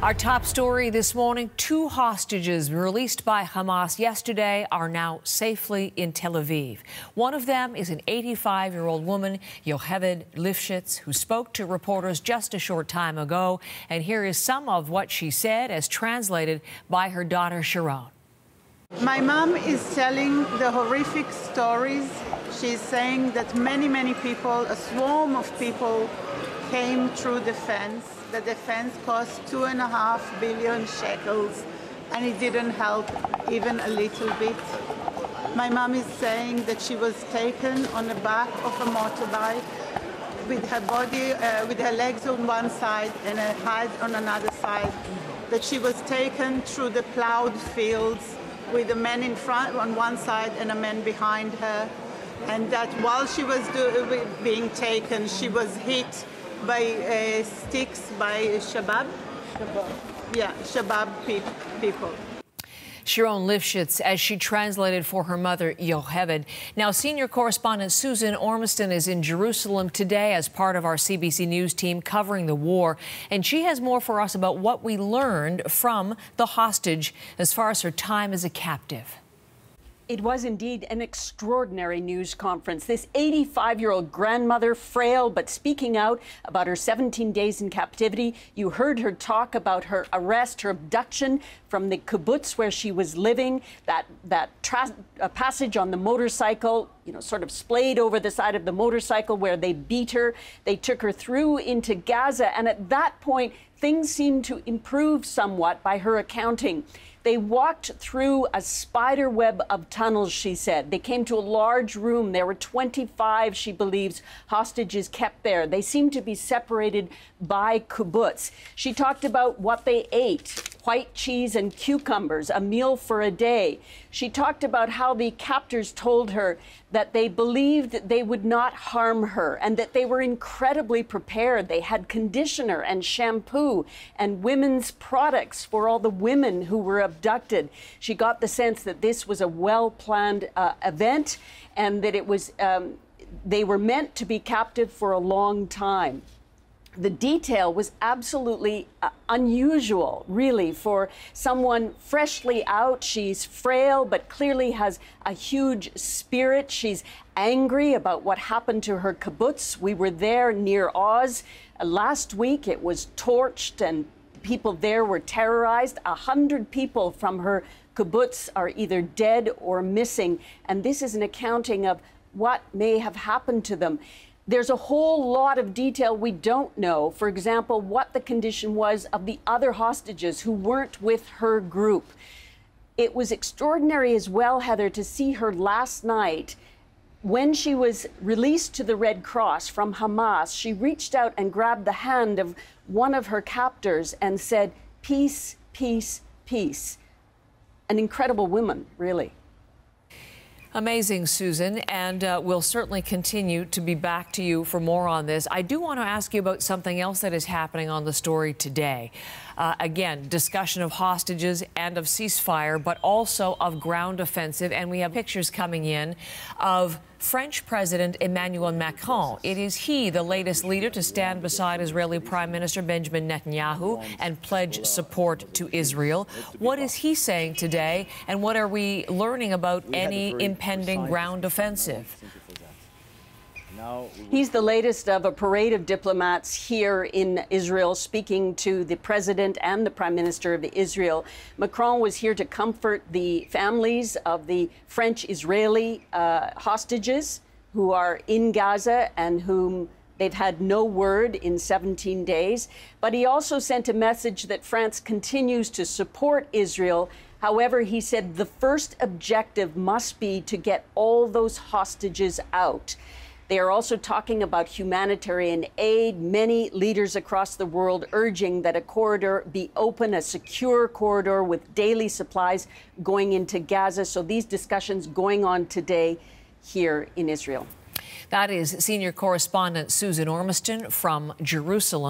Our top story this morning, 2 hostages released by Hamas yesterday are now safely in Tel Aviv. One of them is an 85-year-old woman, Yocheved Lifshitz, who spoke to reporters just a short time ago. And here is some of what she said as translated by her daughter, Sharon. My mom is telling the horrific stories. She's saying that many people, a swarm of people, came through the fence. The defense cost 2.5 billion shekels, and it didn't help even a little bit. My mom is saying that she was taken on the back of a motorbike with her body, with her legs on one side and her head on another side, that she was taken through the plowed fields with a man in front on one side and a man behind her, and that while she was being taken, she was hit by sticks by Shabab people. Sharon Lifshitz, as she translated for her mother, Yocheved. Now, senior correspondent Susan Ormiston is in Jerusalem today as part of our CBC News team covering the war, and she has more for us about what we learned from the hostage as far as her time as a captive. It was indeed an extraordinary news conference. This 85-year-old grandmother, frail but speaking out about her 17 days in captivity. You heard her talk about her arrest, her abduction from the kibbutz where she was living, that passage on the motorcycle, sort of splayed over the side of the motorcycle where they beat her. They took her through into Gaza, and at that point, things seemed to improve somewhat by her accounting. They walked through a spider web of tunnels, she said. They came to a large room. There were 25, she believes, hostages kept there. They seemed to be separated by kibbutz. She talked about what they ate, white cheese and cucumbers, a meal for a day. She talked about how the captors told her that they believed they would not harm her and that they were incredibly prepared. They had conditioner and shampoo and women's products for all the women who were abducted. She got the sense that this was a well-planned event and that it was they were meant to be captive for a long time. The detail was absolutely unusual, really, for someone freshly out. She's frail, but clearly has a huge spirit. She's angry about what happened to her kibbutz. We were there, Nir Oz. Last week, it was torched and people there were terrorized. 100 people from her kibbutz are either dead or missing. And this is an accounting of what may have happened to them. There's a whole lot of detail we don't know. For example, what the condition was of the other hostages who weren't with her group. It was extraordinary as well, Heather, to see her last night. When she was released to the Red Cross from Hamas, she reached out and grabbed the hand of one of her captors and said, "Peace, peace, peace." An incredible woman, really. Amazing, Susan, and we'll certainly continue to be back to you for more on this. I do want to ask you about something else that is happening on the story today. Again, discussion of hostages and of ceasefire, but also of ground offensive. And we have pictures coming in of French President Emmanuel Macron. It is he, the latest leader to stand beside Israeli Prime Minister Benjamin Netanyahu and pledge support to Israel. What is he saying today, and what are we learning about any impending ground offensive? He's the latest of a parade of diplomats here in Israel, speaking to the president and the prime minister of Israel. Macron was here to comfort the families of the French-Israeli hostages who are in Gaza and whom they've had no word in 17 days. But he also sent a message that France continues to support Israel. However, he said the first objective must be to get all those hostages out. They are also talking about humanitarian aid. Many leaders across the world urging that a corridor be open, a secure corridor with daily supplies going into Gaza. So these discussions going on today here in Israel. That is senior correspondent Susan Ormiston from Jerusalem.